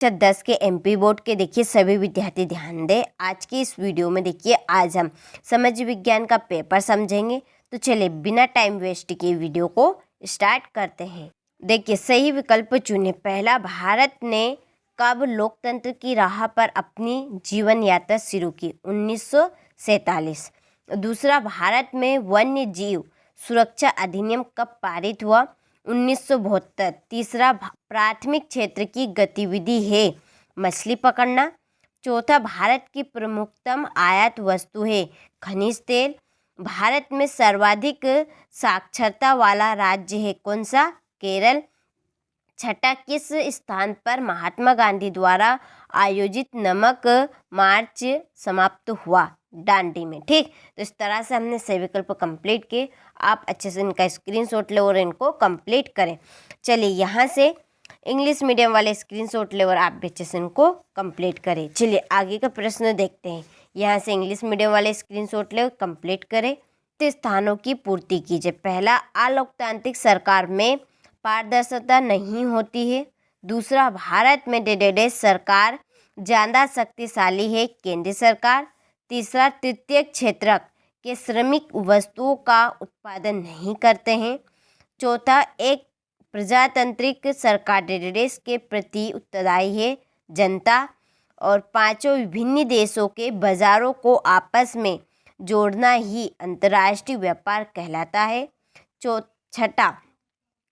कक्षा 10 के MP board के देखिए सभी विद्यार्थी ध्यान दें। आज की इस वीडियो में देखिए आज हम समाज विज्ञान का पेपर समझेंगे। तो चलिए बिना टाइम वेस्ट किए वीडियो को स्टार्ट करते हैं। देखिए सही विकल्प चुने। पहला, भारत ने कब लोकतंत्र की राह पर अपनी जीवन यात्रा शुरू की? 1947। दूसरा, भारत में वन्य जीव सुरक्षा अधिनियम कब पारित हुआ? 1972। तीसरा, प्राथमिक क्षेत्र की गतिविधि है मछली पकड़ना। चौथा, भारत की प्रमुखतम आयात वस्तु है खनिज तेल। भारत में सर्वाधिक साक्षरता वाला राज्य है कौन सा? केरल। छठा, किस स्थान पर महात्मा गांधी द्वारा आयोजित नमक मार्च समाप्त हुआ? डांडी में। ठीक, तो इस तरह से हमने सही विकल्प कंप्लीट किए। आप अच्छे से इनका स्क्रीनशॉट ले और इनको कंप्लीट करें। चलिए यहाँ से इंग्लिश मीडियम वाले स्क्रीनशॉट ले और आप भी अच्छे से इनको कंप्लीट करें। चलिए आगे का प्रश्न देखते हैं। यहाँ से इंग्लिश मीडियम वाले स्क्रीनशॉट ले और कंप्लीट करें। तो स्थानों की पूर्ति कीजिए। पहला, अलोकतांत्रिक सरकार में पारदर्शिता नहीं होती है। दूसरा, भारत में डेडेडेस सरकार ज़्यादा शक्तिशाली है केंद्र सरकार। तीसरा, तृतीय क्षेत्र के श्रमिक वस्तुओं का उत्पादन नहीं करते हैं। चौथा, एक प्रजातांत्रिक सरकार डेडेडेस के प्रति उत्तरदायी है जनता। और पांचों, विभिन्न देशों के बाजारों को आपस में जोड़ना ही अंतर्राष्ट्रीय व्यापार कहलाता है। छठा,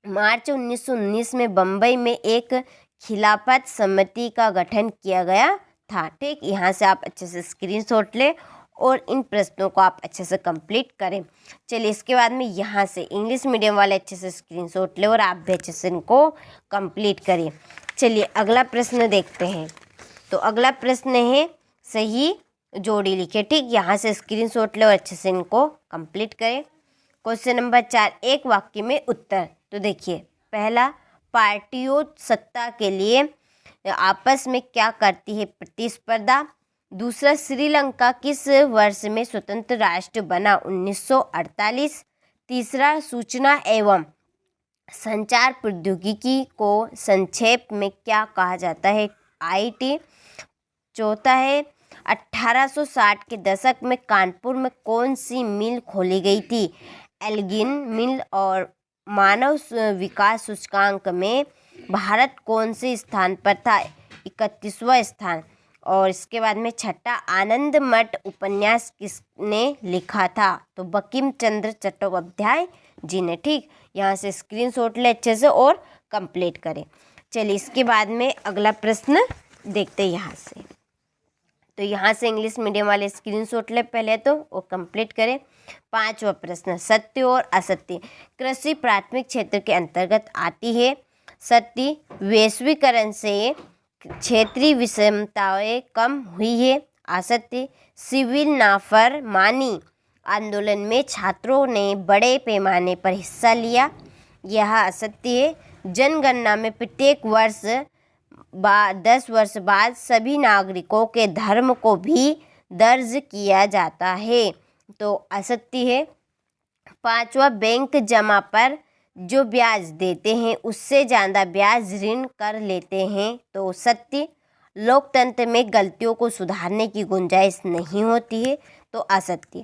मार्च 1919 में बम्बई में एक खिलाफत समिति का गठन किया गया था। ठीक, यहाँ से आप अच्छे से स्क्रीनशॉट लें और इन प्रश्नों को आप अच्छे से कंप्लीट करें। चलिए इसके बाद में यहाँ से इंग्लिश मीडियम वाले अच्छे से स्क्रीनशॉट लें और आप भी अच्छे से इनको कंप्लीट करें। चलिए अगला प्रश्न देखते हैं। तो अगला प्रश्न है सही जोड़ी लिखे। ठीक, यहाँ से स्क्रीनशॉट लें और अच्छे से इनको कंप्लीट करें। क्वेश्चन नंबर 4, एक वाक्य में उत्तर। तो देखिए पहला, पार्टियों सत्ता के लिए आपस में क्या करती है? प्रतिस्पर्धा। दूसरा, श्रीलंका किस वर्ष में स्वतंत्र राष्ट्र बना? 1948। तीसरा, सूचना एवं संचार प्रौद्योगिकी को संक्षेप में क्या कहा जाता है? आईटी। चौथा है, 1860 के दशक में कानपुर में कौन सी मिल खोली गई थी? एल्गिन मिल। और मानव विकास सूचकांक में भारत कौन से स्थान पर था? 31वां स्थान। और इसके बाद में छठा, आनंद मठ उपन्यास किसने लिखा था? तो बंकिम चंद्र चट्टोपाध्याय जी ने। ठीक, यहाँ से स्क्रीनशॉट ले अच्छे से और कंप्लीट करें। चलिए इसके बाद में अगला प्रश्न देखते हैं यहाँ से। तो यहाँ से इंग्लिश मीडियम वाले स्क्रीनशॉट ले पहले तो और कंप्लीट करें। 5वां प्रश्न, सत्य और असत्य। कृषि प्राथमिक क्षेत्र के अंतर्गत आती है। सत्य, वैश्वीकरण से क्षेत्रीय विषमताएं कम हुई है। असत्य, सिविल नाफरमानी आंदोलन में छात्रों ने बड़े पैमाने पर हिस्सा लिया। यह असत्य है। जनगणना में प्रत्येक वर्ष 10 वर्ष बाद सभी नागरिकों के धर्म को भी दर्ज किया जाता है। तो असत्य है। 5वां, बैंक जमा पर जो ब्याज देते हैं उससे ज़्यादा ब्याज ऋण कर लेते हैं। तो सत्य। लोकतंत्र में गलतियों को सुधारने की गुंजाइश नहीं होती है। तो असत्य।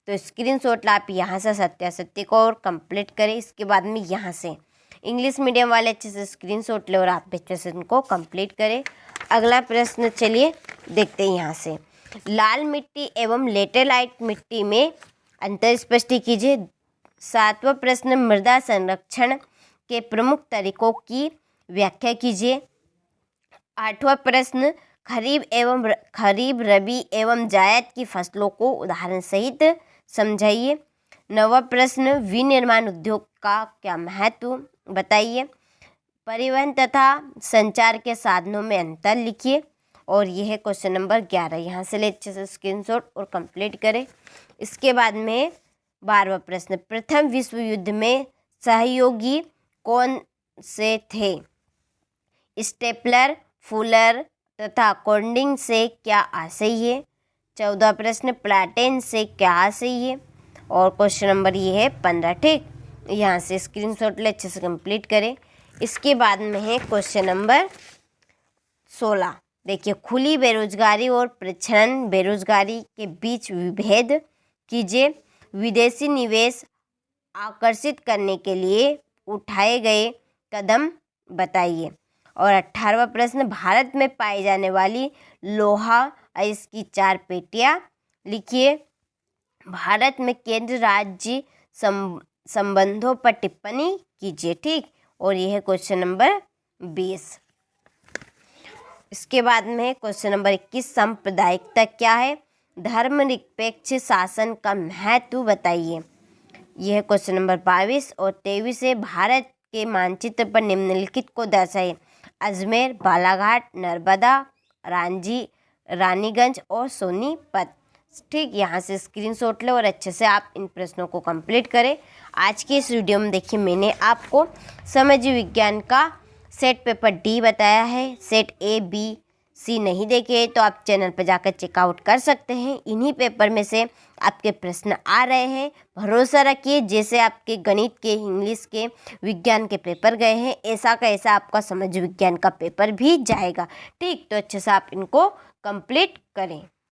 तो स्क्रीनशॉट आप यहाँ से सत्य असत्य को और कंप्लीट करें। इसके बाद में यहाँ से इंग्लिश मीडियम वाले अच्छे से स्क्रीनशॉट ले और आप अच्छे से इनको कंप्लीट करें। अगला प्रश्न चलिए देखते हैं। यहाँ से लाल मिट्टी एवं लेटेराइट मिट्टी में अंतर स्पष्ट कीजिए। 7वां प्रश्न, मृदा संरक्षण के प्रमुख तरीकों की व्याख्या कीजिए। 8वां प्रश्न, खरीफ रबी एवं जायद की फसलों को उदाहरण सहित समझाइए। 9वां प्रश्न, विनिर्माण उद्योग का क्या महत्व बताइए। परिवहन तथा संचार के साधनों में अंतर लिखिए। और यह है क्वेश्चन नंबर 11। यहाँ से ले अच्छे से स्क्रीनशॉट और कंप्लीट करें। इसके बाद में 12वां प्रश्न, प्रथम विश्व युद्ध में सहयोगी कौन से थे? स्टेपलर, फुलर तथा कॉर्डिंग से क्या आशय है? 14वां प्रश्न, प्लाटेन से क्या आशय है? और क्वेश्चन नंबर ये है 15। ठीक, यहाँ से स्क्रीनशॉट ले अच्छे से कंप्लीट करें। इसके बाद में है क्वेश्चन नंबर 16। देखिए, खुली बेरोजगारी और प्रच्छन्न बेरोजगारी के बीच विभेद कीजिए। विदेशी निवेश आकर्षित करने के लिए उठाए गए कदम बताइए। और 18वां प्रश्न, भारत में पाई जाने वाली लोहा अयस्क की 4 पेटियां लिखिए। भारत में केंद्र राज्य संबंधों पर टिप्पणी कीजिए। ठीक, और यह है क्वेश्चन नंबर 20। इसके बाद में क्वेश्चन नंबर 21, सांप्रदायिकता क्या है? धर्मनिरपेक्ष शासन का महत्व बताइए। यह क्वेश्चन नंबर 22 और 23 है। भारत के मानचित्र पर निम्नलिखित को दर्शाइए। अजमेर, बालाघाट, नर्मदा, रानीगंज और सोनीपत। ठीक, यहाँ से स्क्रीनशॉट ले और अच्छे से आप इन प्रश्नों को कंप्लीट करें। आज की इस वीडियो में देखिए, मैंने आपको समाज विज्ञान का सेट पेपर डी बताया है। सेट ए, बी, सी नहीं देखे तो आप चैनल पर जाकर चेकआउट कर सकते हैं। इन्हीं पेपर में से आपके प्रश्न आ रहे हैं। भरोसा रखिए, जैसे आपके गणित के, इंग्लिश के, विज्ञान के पेपर गए हैं, ऐसा का ऐसा आपका समाज विज्ञान का पेपर भी जाएगा। ठीक, तो अच्छे से आप इनको कंप्लीट करें।